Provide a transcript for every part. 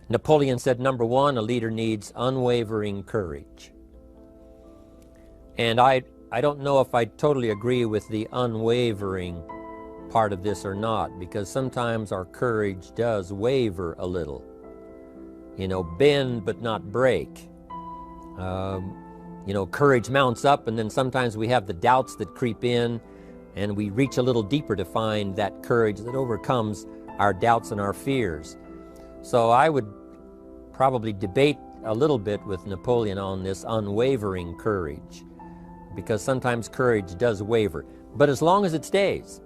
Napoleon said, number one, a leader needs unwavering courage. And I don't know if I totally agree with the unwavering part of this or not, because sometimes our courage does waver a little. You know, bend but not break. You know, courage mounts up, and then sometimes we have the doubts that creep in, and we reach a little deeper to find that courage that overcomes our doubts and our fears. So I would probably debate a little bit with Napoleon on this unwavering courage, because sometimes courage does waver. But as long as it stays,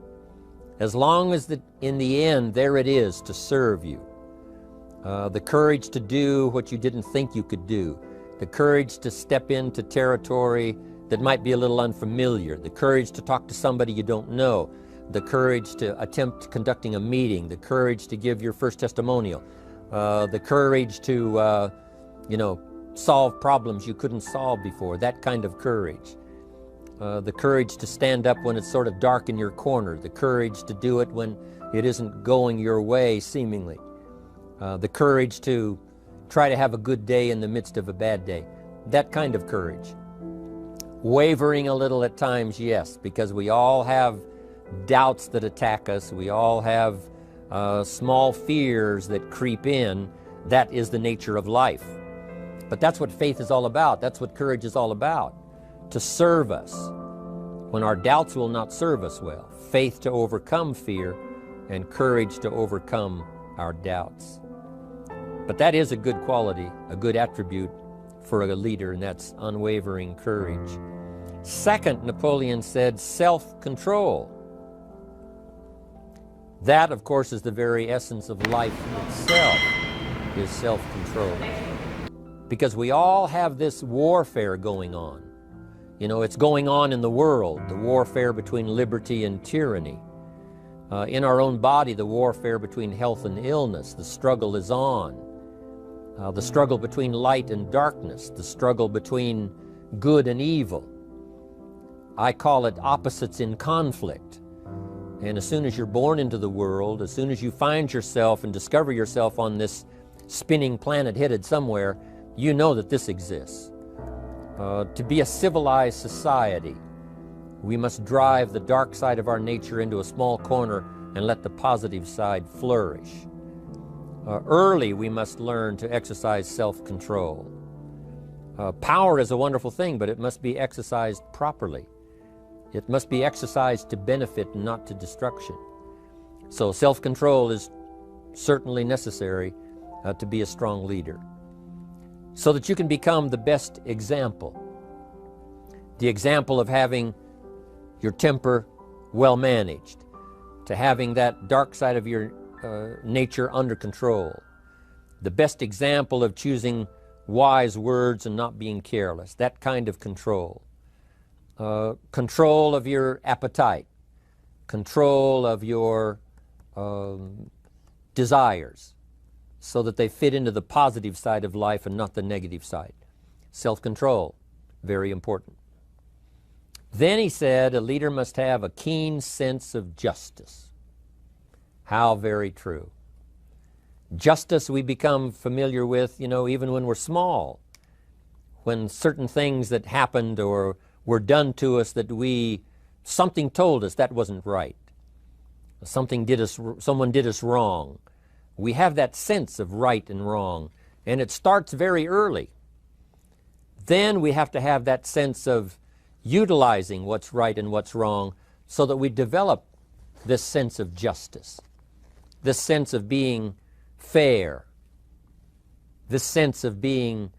as long as in the end there it is to serve you, the courage to do what you didn't think you could do, the courage to step into territory that might be a little unfamiliar, the courage to talk to somebody you don't know, the courage to attempt conducting a meeting, the courage to give your first testimonial, the courage to, you know, solve problems you couldn't solve before, that kind of courage. The courage to stand up when it's sort of dark in your corner, the courage to do it when it isn't going your way seemingly, the courage to try to have a good day in the midst of a bad day, that kind of courage. Wavering a little at times, yes, because we all have doubts that attack us, we all have small fears that creep in. That is the nature of life. But that's what faith is all about, that's what courage is all about. To serve us when our doubts will not serve us well. Faith to overcome fear, and courage to overcome our doubts. But that is a good quality, a good attribute for a leader, and that's unwavering courage. Second, Napoleon said, self-control. That, of course, is the very essence of life itself, is self-control. Because we all have this warfare going on. You know, it's going on in the world, the warfare between liberty and tyranny. In our own body, the warfare between health and illness, the struggle is on. The struggle between light and darkness, the struggle between good and evil. I call it opposites in conflict. And as soon as you're born into the world, as soon as you find yourself and discover yourself on this spinning planet headed somewhere, you know that this exists. To be a civilized society, we must drive the dark side of our nature into a small corner and let the positive side flourish. Early, we must learn to exercise self-control. Power is a wonderful thing, but it must be exercised properly. It must be exercised to benefit and not to destruction. So self-control is certainly necessary to be a strong leader, so that you can become the best example. The example of having your temper well managed, to having that dark side of your nature under control. The best example of choosing wise words and not being careless, that kind of control. Control of your appetite, control of your desires, so that they fit into the positive side of life and not the negative side. Self-control, very important. Then he said a leader must have a keen sense of justice. How very true. Justice we become familiar with, you know, even when we're small. When certain things that happened or were done to us that something told us that wasn't right. Someone did us wrong. We have that sense of right and wrong, and it starts very early. Then we have to have that sense of utilizing what's right and what's wrong so that we develop this sense of justice, this sense of being fair, this sense of being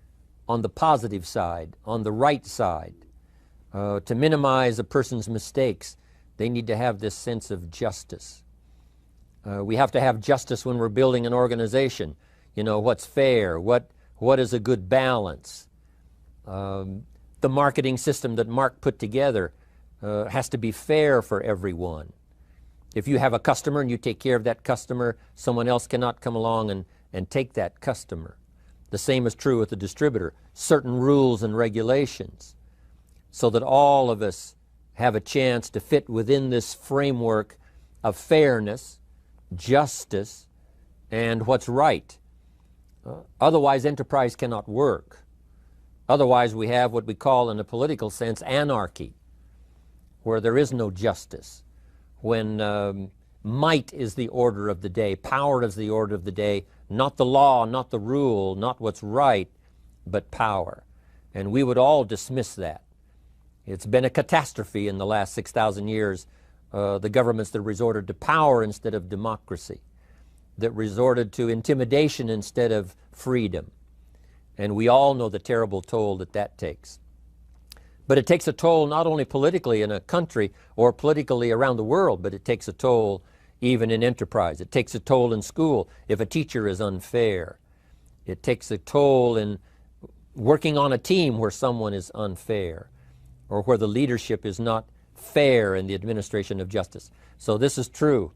on the positive side, on the right side. To minimize a person's mistakes, they need to have this sense of justice. We have to have justice when we're building an organization. You know, what's fair, what is a good balance. The marketing system that Mark put together has to be fair for everyone. If you have a customer and you take care of that customer, someone else cannot come along and take that customer. The same is true with the distributor. Certain rules and regulations, so that all of us have a chance to fit within this framework of fairness, justice, and what's right. Otherwise, enterprise cannot work. Otherwise, we have what we call, in a political sense, anarchy, where there is no justice, when might is the order of the day, power is the order of the day, not the law, not the rule, not what's right, but power. And we would all dismiss that. It's been a catastrophe in the last 6,000 years, the governments that resorted to power instead of democracy, that resorted to intimidation instead of freedom. And we all know the terrible toll that that takes. But it takes a toll not only politically in a country or politically around the world, but it takes a toll even in enterprise. It takes a toll in school if a teacher is unfair. It takes a toll in working on a team where someone is unfair, or where the leadership is not fair in the administration of justice. So this is true,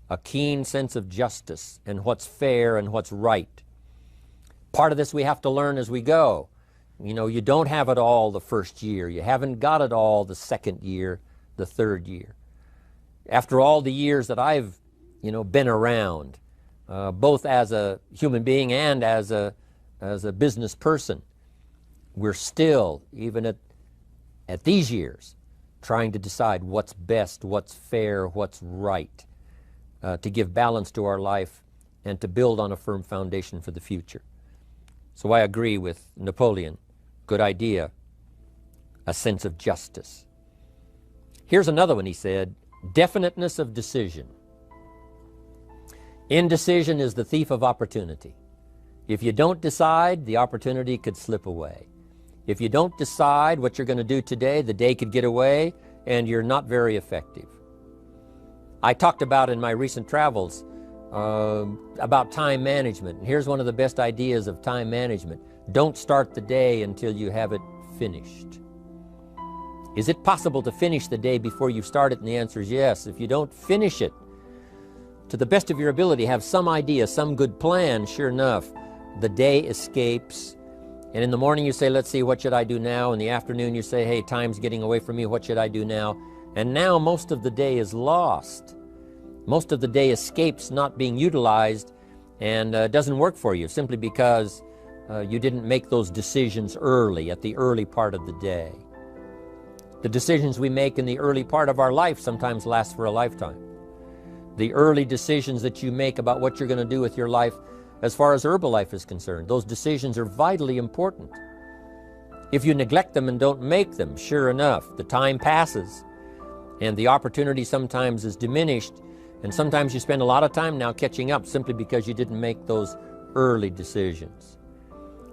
a keen sense of justice and what's fair and what's right. Part of this we have to learn as we go. You know, you don't have it all the first year. You haven't got it all the second year, the third year. After all the years that I've, been around, both as a human being and as a business person, we're still, even at these years, trying to decide what's best, what's fair, what's right, to give balance to our life and to build on a firm foundation for the future. So I agree with Napoleon. Good idea. A sense of justice. Here's another one, he said, definiteness of decision. Indecision is the thief of opportunity. If you don't decide, the opportunity could slip away. If you don't decide what you're going to do today, the day could get away and you're not very effective. I talked about in my recent travels about time management. And here's one of the best ideas of time management. Don't start the day until you have it finished. Is it possible to finish the day before you start it? And the answer is yes. If you don't finish it to the best of your ability, have some idea, some good plan, sure enough, the day escapes. And in the morning you say, let's see, what should I do now? In the afternoon you say, hey, time's getting away from me, what should I do now? And now most of the day is lost. Most of the day escapes not being utilized and doesn't work for you simply because you didn't make those decisions early, at the early part of the day. The decisions we make in the early part of our life sometimes last for a lifetime. The early decisions that you make about what you're going to do with your life as far as Herbalife is concerned, those decisions are vitally important. If you neglect them and don't make them, sure enough, the time passes and the opportunity sometimes is diminished, and sometimes you spend a lot of time now catching up simply because you didn't make those early decisions.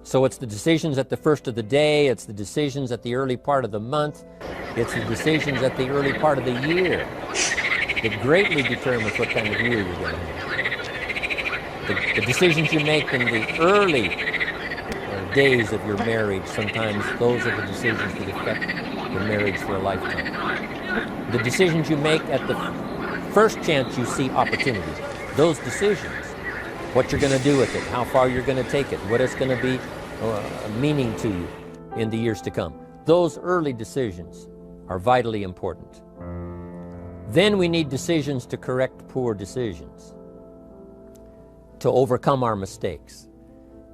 So it's the decisions at the first of the day, it's the decisions at the early part of the month, it's the decisions at the early part of the year that greatly determines what kind of year you're going to have. The decisions you make in the early days of your marriage, sometimes those are the decisions that affect your marriage for a lifetime. The decisions you make at the first chance you see opportunity, those decisions, what you're going to do with it, how far you're going to take it, what it's going to be meaning to you in the years to come. Those early decisions are vitally important. Then we need decisions to correct poor decisions, to overcome our mistakes.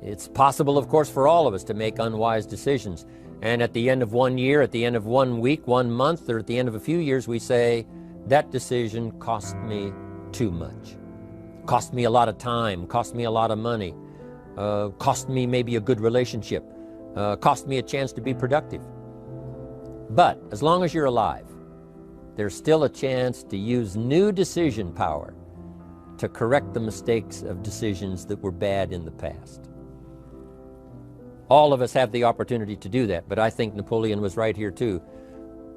It's possible, of course, for all of us to make unwise decisions. And at the end of one year, at the end of 1 week, 1 month, or at the end of a few years, we say, that decision cost me too much. Cost me a lot of time, cost me a lot of money, cost me maybe a good relationship, cost me a chance to be productive. But as long as you're alive, there's still a chance to use new decision power to correct the mistakes of decisions that were bad in the past. All of us have the opportunity to do that, but I think Napoleon was right here too.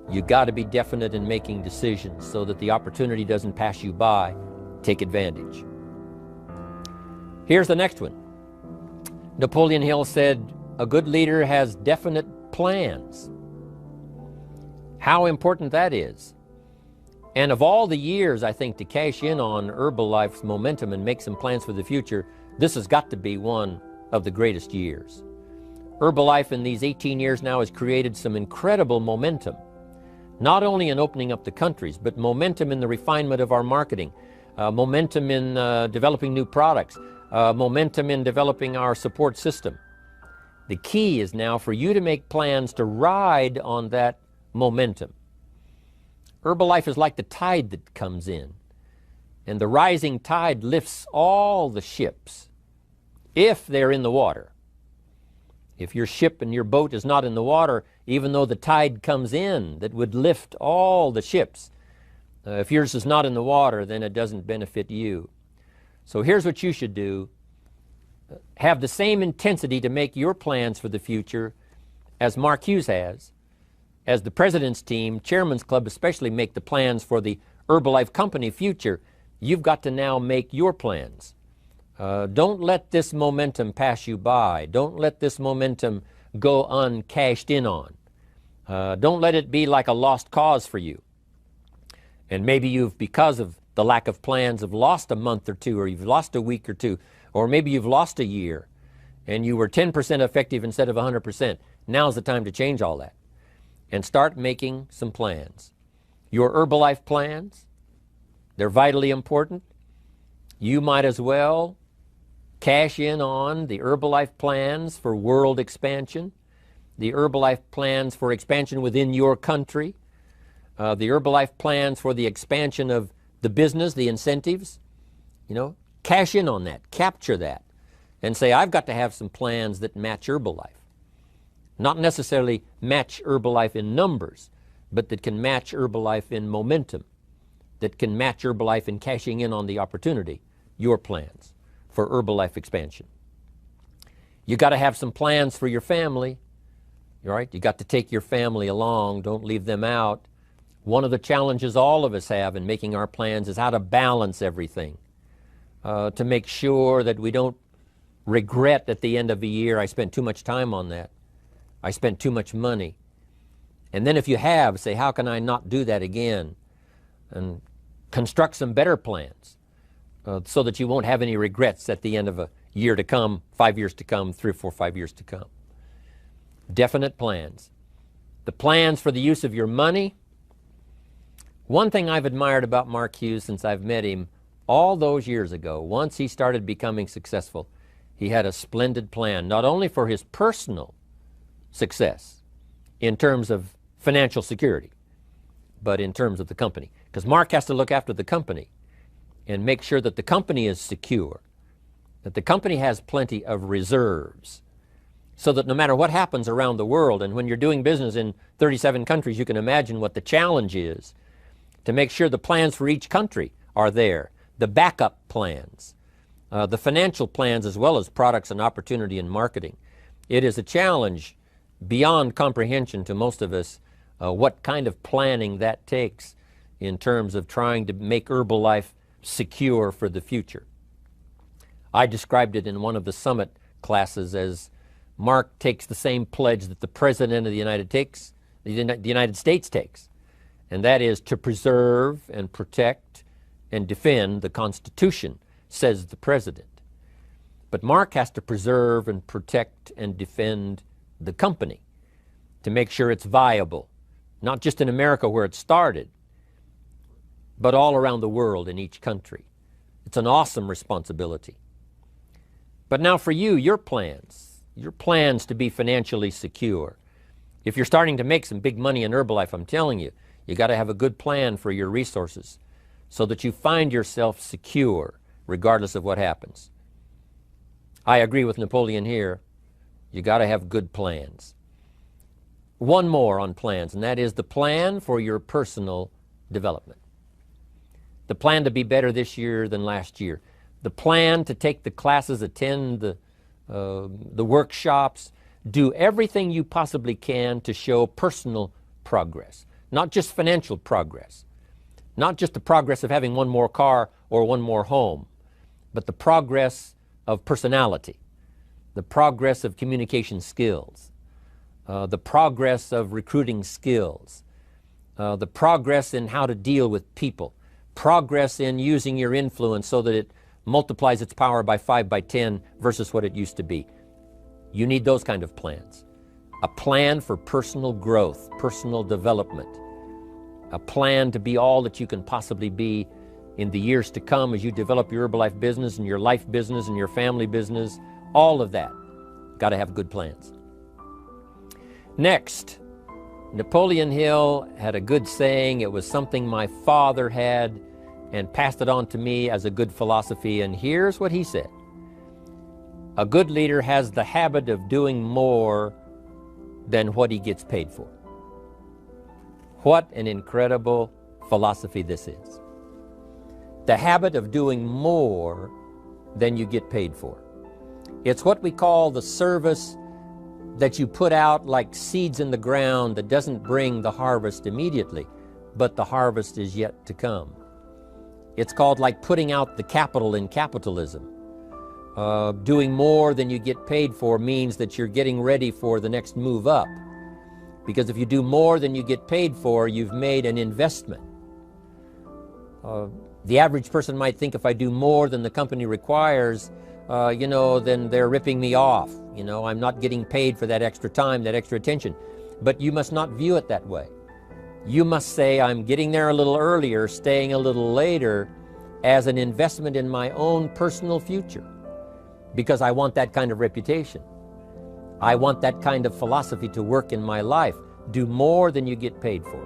You got to be definite in making decisions so that the opportunity doesn't pass you by. Take advantage. Here's the next one. Napoleon Hill said, a good leader has definite plans. How important that is. And of all the years, I think, to cash in on Herbalife's momentum and make some plans for the future, this has got to be one of the greatest years. Herbalife in these 18 years now has created some incredible momentum, not only in opening up the countries, but momentum in the refinement of our marketing, momentum in developing new products, momentum in developing our support system. The key is now for you to make plans to ride on that momentum. Herbalife is like the tide that comes in, and the rising tide lifts all the ships if they're in the water. If your ship and your boat is not in the water, even though the tide comes in that would lift all the ships, if yours is not in the water, then it doesn't benefit you. So here's what you should do. Have the same intensity to make your plans for the future as Mark Hughes has. As the President's team, Chairman's Club especially, make the plans for the Herbalife company future, you've got to now make your plans. Don't let this momentum pass you by. Don't let this momentum go uncashed in on. Don't let it be like a lost cause for you. And maybe you've, because of the lack of plans, have lost a month or two, or you've lost a week or two, or maybe you've lost a year and you were 10% effective instead of 100%. Now's the time to change all that and start making some plans. Your Herbalife plans, they're vitally important. You might as well cash in on the Herbalife plans for world expansion, the Herbalife plans for expansion within your country, the Herbalife plans for the expansion of the business, the incentives. Cash in on that, capture that, and say, I've got to have some plans that match Herbalife. Not necessarily match Herbalife in numbers, but that can match Herbalife in momentum, that can match Herbalife in cashing in on the opportunity, your plans for Herbalife expansion. You got to have some plans for your family, right? You got to take your family along, don't leave them out. One of the challenges all of us have in making our plans is how to balance everything. To make sure that we don't regret at the end of the year, I spent too much time on that. I spent too much money. And then if you have, say, how can I not do that again? And construct some better plans so that you won't have any regrets at the end of a year to come, 5 years to come, 3 or 4, 5 years to come. Definite plans. The plans for the use of your money. One thing I've admired about Mark Hughes since I've met him all those years ago, once he started becoming successful, he had a splendid plan, not only for his personal success in terms of financial security, but in terms of the company. Because Mark has to look after the company and make sure that the company is secure, that the company has plenty of reserves, so that no matter what happens around the world, and when you're doing business in 37 countries, you can imagine what the challenge is to make sure the plans for each country are there. The backup plans, the financial plans, as well as products and opportunity and marketing. It is a challenge beyond comprehension to most of us what kind of planning that takes in terms of trying to make Herbalife secure for the future. I described it in one of the summit classes as Mark takes the same pledge that the President of the United States takes, and that is to preserve and protect and defend the Constitution, says the President. But Mark has to preserve and protect and defend the company to make sure it's viable, not just in America where it started, but all around the world in each country. It's an awesome responsibility. But now for you, your plans to be financially secure. If you're starting to make some big money in Herbalife, I'm telling you, you got to have a good plan for your resources so that you find yourself secure regardless of what happens. I agree with Napoleon here. You got to have good plans. One more on plans, and that is the plan for your personal development. The plan to be better this year than last year. The plan to take the classes, attend the workshops, do everything you possibly can to show personal progress, not just financial progress, not just the progress of having one more car or one more home, but the progress of personality, the progress of communication skills, the progress of recruiting skills, the progress in how to deal with people, progress in using your influence so that it multiplies its power by 5 by 10 versus what it used to be. You need those kind of plans. A plan for personal growth, personal development, a plan to be all that you can possibly be in the years to come as you develop your Herbalife business and your life business and your family business, all of that. Got to have good plans. Next, Napoleon Hill had a good saying. It was something my father had and passed it on to me as a good philosophy. And here's what he said. A good leader has the habit of doing more than what he gets paid for. What an incredible philosophy this is. The habit of doing more than you get paid for. It's what we call the service that you put out like seeds in the ground that doesn't bring the harvest immediately, but the harvest is yet to come. It's called like putting out the capital in capitalism. Doing more than you get paid for means that you're getting ready for the next move up. Because if you do more than you get paid for, you've made an investment. The average person might think if I do more than the company requires, then they're ripping me off. I'm not getting paid for that extra time, that extra attention. But you must not view it that way. You must say, I'm getting there a little earlier, staying a little later, as an investment in my own personal future. Because I want that kind of reputation. I want that kind of philosophy to work in my life. Do more than you get paid for.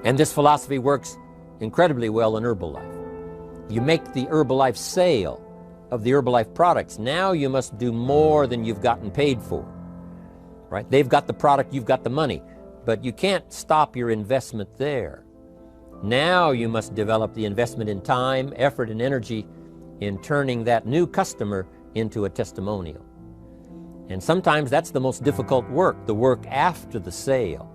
And this philosophy works incredibly well in Herbalife. You make the Herbalife sale of the Herbalife products. Now you must do more than you've gotten paid for. Right? They've got the product, you've got the money. But you can't stop your investment there. Now you must develop the investment in time, effort, and energy in turning that new customer into a testimonial. And sometimes that's the most difficult work, the work after the sale.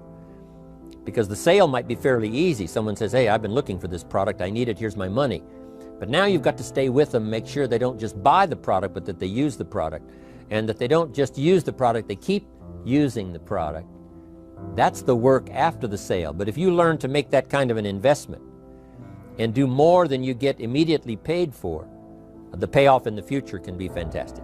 Because the sale might be fairly easy. Someone says, hey, I've been looking for this product, I need it, here's my money. But now you've got to stay with them, make sure they don't just buy the product, but that they use the product. And that they don't just use the product, they keep using the product. That's the work after the sale. But if you learn to make that kind of an investment and do more than you get immediately paid for, the payoff in the future can be fantastic.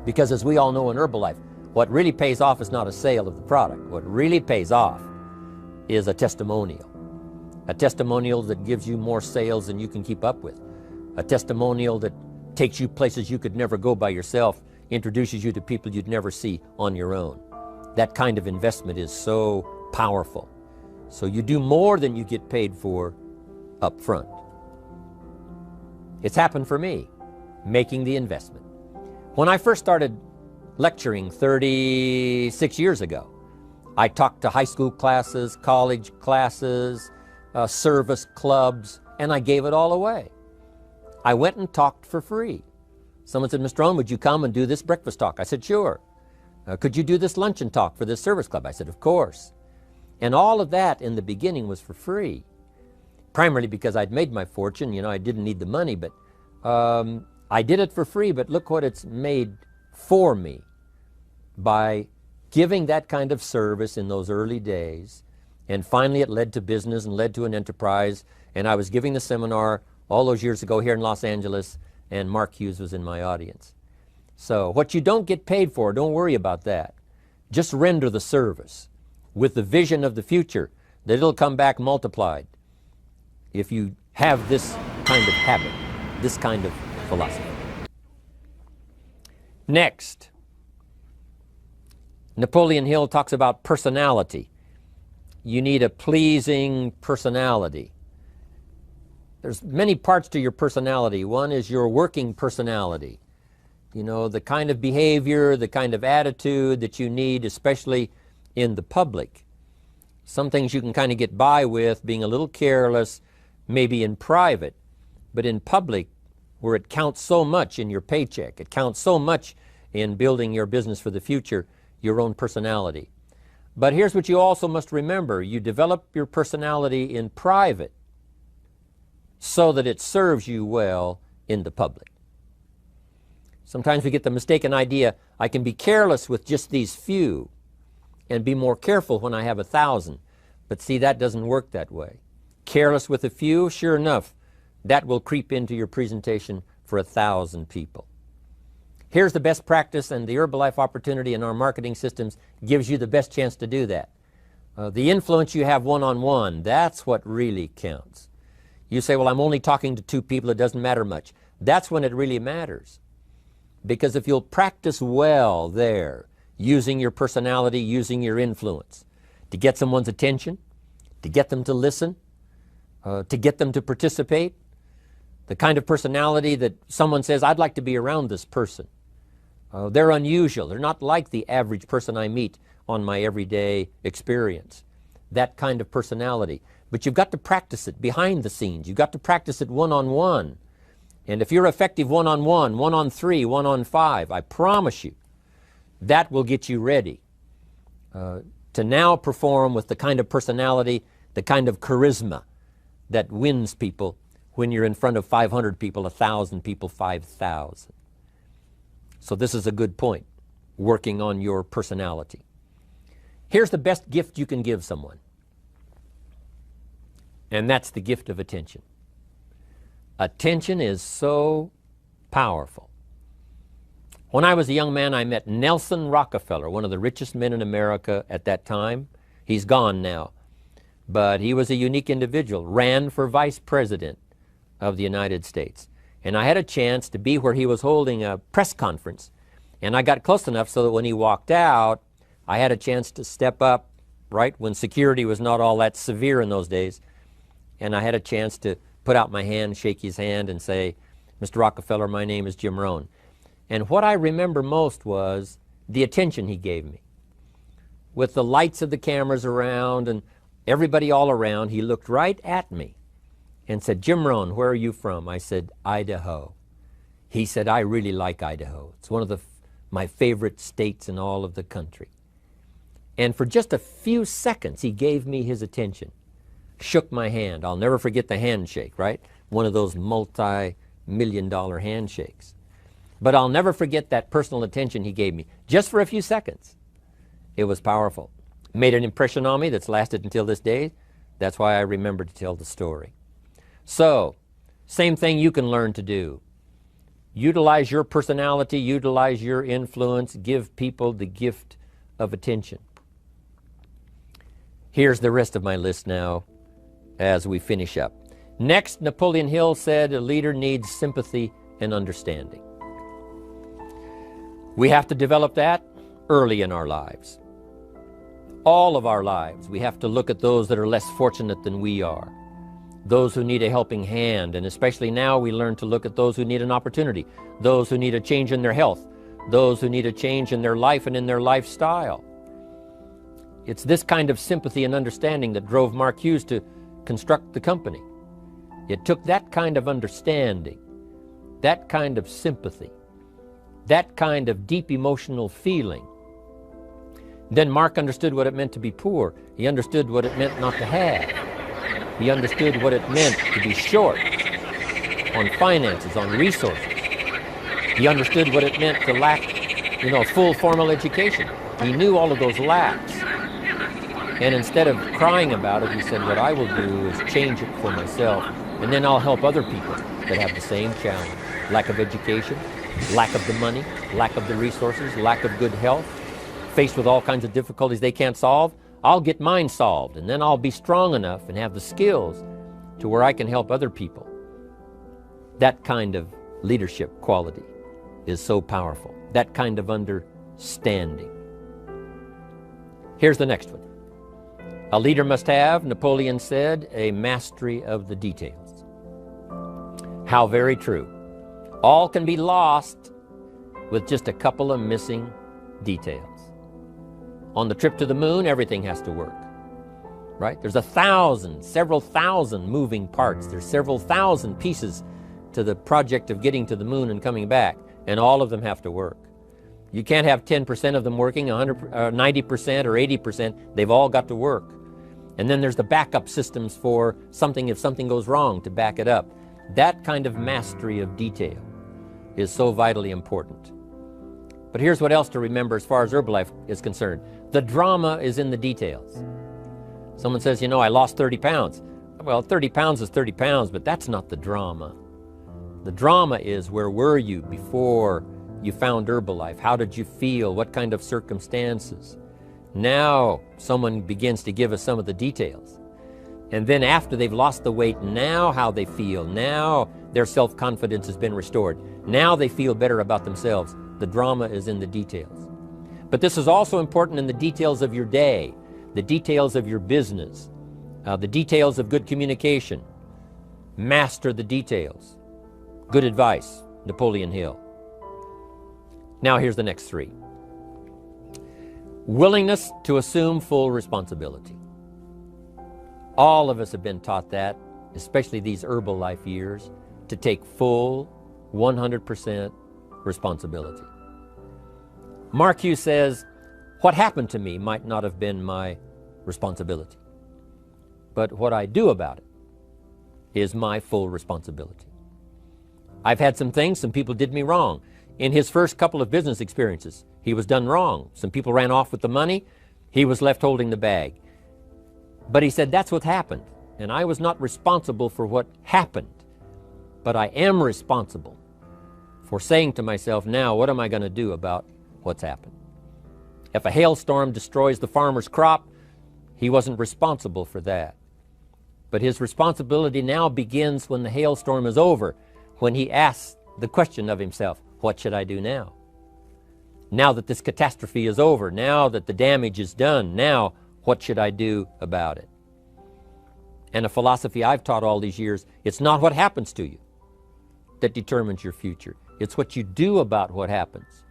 Because as we all know in Herbalife, what really pays off is not a sale of the product. What really pays off is a testimonial. A testimonial that gives you more sales than you can keep up with. A testimonial that takes you places you could never go by yourself, introduces you to people you'd never see on your own. That kind of investment is so powerful. So you do more than you get paid for up front. It's happened for me, making the investment. When I first started lecturing 36 years ago, I talked to high school classes, college classes, service clubs, and I gave it all away. I went and talked for free. Someone said, Mr. Owen, would you come and do this breakfast talk? I said, sure. Could you do this luncheon talk for this service club? I said, of course. And all of that in the beginning was for free. Primarily because I'd made my fortune, I didn't need the money, but I did it for free, but look what it's made for me by giving that kind of service in those early days. And finally it led to business and led to an enterprise. And I was giving the seminar all those years ago here in Los Angeles, and Mark Hughes was in my audience. So what you don't get paid for, don't worry about that. Just render the service with the vision of the future that it'll come back multiplied if you have this kind of habit, this kind of philosophy. Next, Napoleon Hill talks about personality. You need a pleasing personality. There's many parts to your personality. One is your working personality. The kind of behavior, the kind of attitude that you need, especially in the public. Some things you can kind of get by with, being a little careless, maybe in private, but in public, where it counts so much in your paycheck, it counts so much in building your business for the future, your own personality. But here's what you also must remember. You develop your personality in private so that it serves you well in the public. Sometimes we get the mistaken idea, I can be careless with just these few and be more careful when I have 1,000. But see, that doesn't work that way. Careless with a few, sure enough, that will creep into your presentation for 1,000 people. Here's the best practice, and the Herbalife opportunity in our marketing systems gives you the best chance to do that. The influence you have one-on-one, that's what really counts. You say, well, I'm only talking to 2 people, it doesn't matter much. That's when it really matters. Because if you'll practice well there, using your personality, using your influence, to get someone's attention, to get them to listen, to get them to participate, the kind of personality that someone says, I'd like to be around this person. They're unusual. They're not like the average person I meet on my everyday experience. That kind of personality. But you've got to practice it behind the scenes. You've got to practice it one-on-one. And if you're effective one-on-one, 1-on-3, 1-on-5, I promise you, that will get you ready to now perform with the kind of personality, the kind of charisma that wins people when you're in front of 500 people, 1,000 people, 5,000. So this is a good point, working on your personality. Here's the best gift you can give someone, and that's the gift of attention. Attention is so powerful. When I was a young man, I met Nelson Rockefeller, one of the richest men in America at that time. He's gone now, but he was a unique individual, ran for vice president of the United States. And I had a chance to be where he was holding a press conference, and I got close enough so that when he walked out, I had a chance to step up, right, when security was not all that severe in those days, and I had a chance to put out my hand, shake his hand, and say, Mr. Rockefeller, my name is Jim Rohn. And what I remember most was the attention he gave me. With the lights of the cameras around and everybody all around, he looked right at me and said, Jim Rohn, where are you from? I said, Idaho. He said, I really like Idaho. It's one of my favorite states in all of the country. And for just a few seconds, he gave me his attention, shook my hand. I'll never forget the handshake, right? One of those multi-million-dollar handshakes. But I'll never forget that personal attention he gave me, just for a few seconds. It was powerful. Made an impression on me that's lasted until this day. That's why I remember to tell the story. So, same thing you can learn to do. Utilize your personality, utilize your influence, give people the gift of attention. Here's the rest of my list now as we finish up. Next, Napoleon Hill said a leader needs sympathy and understanding. We have to develop that early in our lives. All of our lives, we have to look at those that are less fortunate than we are, those who need a helping hand, and especially now we learn to look at those who need an opportunity, those who need a change in their health, those who need a change in their life and in their lifestyle. It's this kind of sympathy and understanding that drove Mark Hughes to construct the company. It took that kind of understanding, that kind of sympathy, that kind of deep emotional feeling. Then Mark understood what it meant to be poor. He understood what it meant not to have. He understood what it meant to be short on finances, on resources. He understood what it meant to lack, full formal education. He knew all of those lacks. And instead of crying about it, he said, what I will do is change it for myself, and then I'll help other people that have the same challenge. Lack of education, lack of the money, lack of the resources, lack of good health, faced with all kinds of difficulties they can't solve. I'll get mine solved, and then I'll be strong enough and have the skills to where I can help other people. That kind of leadership quality is so powerful. That kind of understanding. Here's the next one. A leader must have, Napoleon said, a mastery of the details. How very true. All can be lost with just a couple of missing details. On the trip to the moon, everything has to work, right? There's several thousand moving parts. There's several thousand pieces to the project of getting to the moon and coming back, and all of them have to work. You can't have 10% of them working, 90% or 80%. They've all got to work. And then there's the backup systems for something if something goes wrong to back it up. That kind of mastery of detail is so vitally important. But here's what else to remember as far as Herbalife is concerned. The drama is in the details. Someone says, I lost 30 pounds. Well, 30 pounds is 30 pounds, but that's not the drama. The drama is, where were you before you found Herbalife? How did you feel? What kind of circumstances? Now someone begins to give us some of the details. And then after they've lost the weight, now how they feel, now their self-confidence has been restored. Now they feel better about themselves. The drama is in the details. But this is also important in the details of your day, the details of your business, the details of good communication. Master the details. Good advice, Napoleon Hill. Now here's the next three. Willingness to assume full responsibility. All of us have been taught that, especially these Herbalife years, to take full 100% responsibility. Mark Hughes says, what happened to me might not have been my responsibility, but what I do about it is my full responsibility. I've had some things, some people did me wrong. In his first couple of business experiences, he was done wrong. Some people ran off with the money. He was left holding the bag. But he said, that's what happened. And I was not responsible for what happened. But I am responsible for saying to myself, now, what am I going to do about what's happened? If a hailstorm destroys the farmer's crop, he wasn't responsible for that. But his responsibility now begins when the hailstorm is over, when he asks the question of himself, what should I do now? Now that this catastrophe is over, now that the damage is done, now what should I do about it? And a philosophy I've taught all these years, it's not what happens to you that determines your future. It's what you do about what happens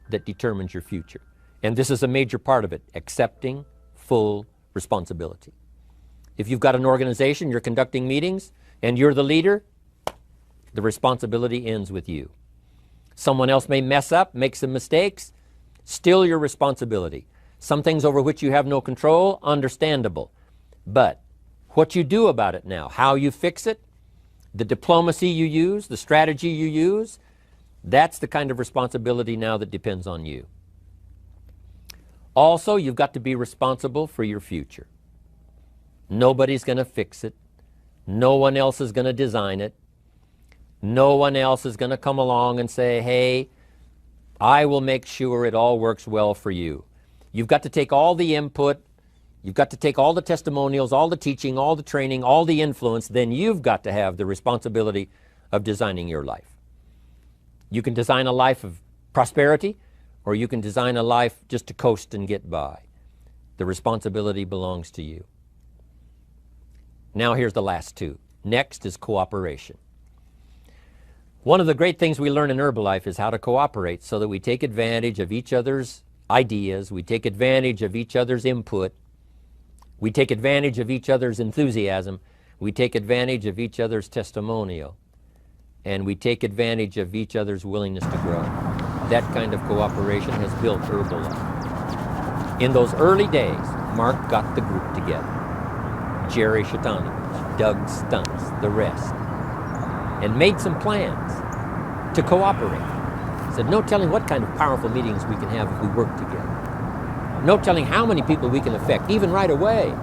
that determines your future. And this is a major part of it, accepting full responsibility. If you've got an organization, you're conducting meetings, and you're the leader, the responsibility ends with you. Someone else may mess up, make some mistakes, still your responsibility. Some things over which you have no control, understandable. But what you do about it now, how you fix it, the diplomacy you use, the strategy you use, that's the kind of responsibility now that depends on you. Also, you've got to be responsible for your future. Nobody's going to fix it. No one else is going to design it. No one else is going to come along and say, hey, I will make sure it all works well for you. You've got to take all the input, you've got to take all the testimonials, all the teaching, all the training, all the influence, then you've got to have the responsibility of designing your life. You can design a life of prosperity, or you can design a life just to coast and get by. The responsibility belongs to you. Now here's the last two. Next is cooperation. One of the great things we learn in Herbalife is how to cooperate so that we take advantage of each other's ideas, we take advantage of each other's input, we take advantage of each other's enthusiasm, we take advantage of each other's testimonial, and we take advantage of each other's willingness to grow. That kind of cooperation has built Herbalife. In those early days, Mark got the group together. Jerry Shatanovich, Doug Stuntz, the rest, and made some plans to cooperate. Said, no telling what kind of powerful meetings we can have if we work together. No telling how many people we can affect, even right away,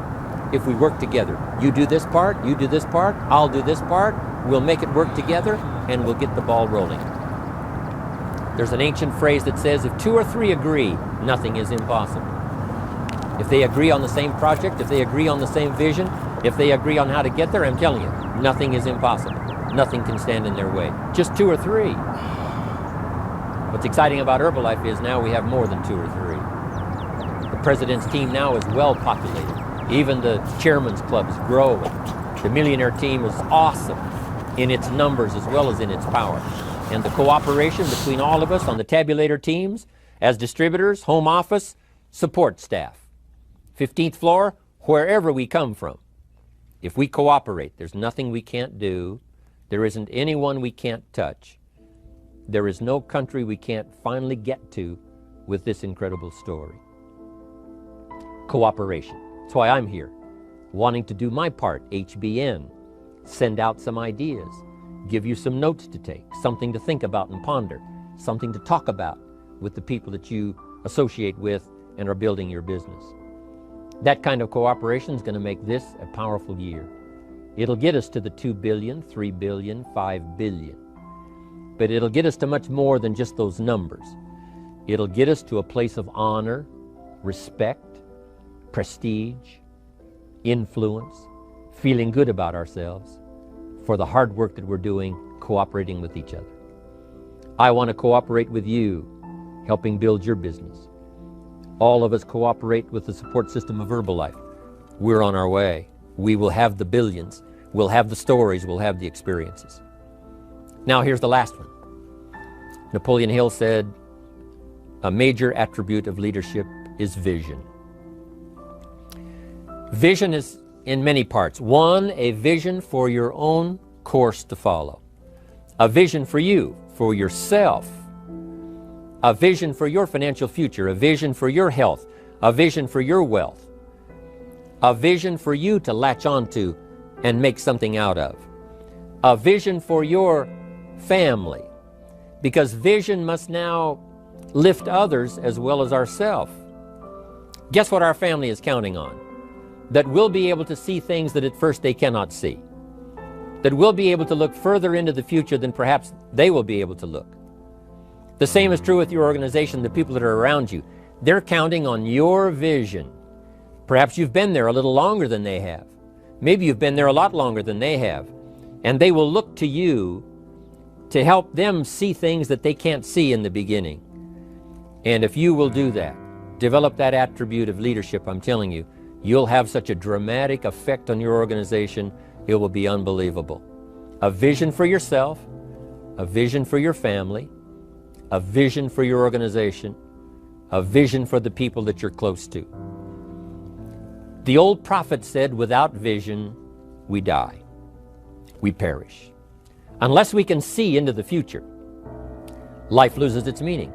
if we work together. You do this part, you do this part, I'll do this part, we'll make it work together, and we'll get the ball rolling. There's an ancient phrase that says, if two or three agree, nothing is impossible. If they agree on the same project, if they agree on the same vision, if they agree on how to get there, I'm telling you, nothing is impossible. Nothing can stand in their way. Just two or three. What's exciting about Herbalife is now we have more than two or three. The president's team now is well populated. Even the chairman's club is growing. The millionaire team is awesome in its numbers as well as in its power. And the cooperation between all of us on the tabulator teams, as distributors, home office, support staff, 15th floor, wherever we come from. If we cooperate, there's nothing we can't do. There isn't anyone we can't touch. There is no country we can't finally get to with this incredible story. Cooperation. That's why I'm here, wanting to do my part, HBN, send out some ideas, give you some notes to take, something to think about and ponder, something to talk about with the people that you associate with and are building your business. That kind of cooperation is going to make this a powerful year. It'll get us to the 2 billion, 3 billion, 5 billion. But it'll get us to much more than just those numbers. It'll get us to a place of honor, respect, prestige, influence, feeling good about ourselves for the hard work that we're doing, cooperating with each other. I want to cooperate with you, helping build your business. All of us cooperate with the support system of Herbalife. We're on our way. We will have the billions. We'll have the stories. We'll have the experiences. Now here's the last one. Napoleon Hill said, a major attribute of leadership is vision. Vision is in many parts. One, a vision for your own course to follow. A vision for you, for yourself. A vision for your financial future. A vision for your health. A vision for your wealth. A vision for you to latch onto and make something out of. A vision for your family. Because vision must now lift others as well as ourselves. Guess what our family is counting on? That we'll be able to see things that at first they cannot see. That we'll be able to look further into the future than perhaps they will be able to look. The same is true with your organization, the people that are around you. They're counting on your vision. Perhaps you've been there a little longer than they have. Maybe you've been there a lot longer than they have. And they will look to you to help them see things that they can't see in the beginning. And if you will do that, develop that attribute of leadership, I'm telling you, you'll have such a dramatic effect on your organization, it will be unbelievable. A vision for yourself, a vision for your family, a vision for your organization, a vision for the people that you're close to. The old prophet said, without vision, we die. We perish. Unless we can see into the future, life loses its meaning.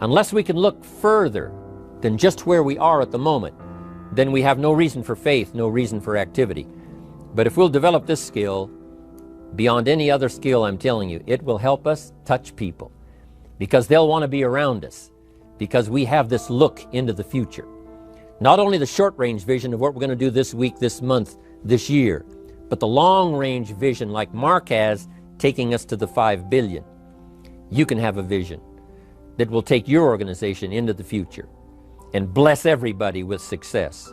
Unless we can look further than just where we are at the moment, then we have no reason for faith, no reason for activity. But if we'll develop this skill, beyond any other skill, I'm telling you, it will help us touch people because they'll want to be around us because we have this look into the future. Not only the short-range vision of what we're going to do this week, this month, this year, but the long-range vision like Mark has, taking us to the 5 billion. You can have a vision that will take your organization into the future and bless everybody with success.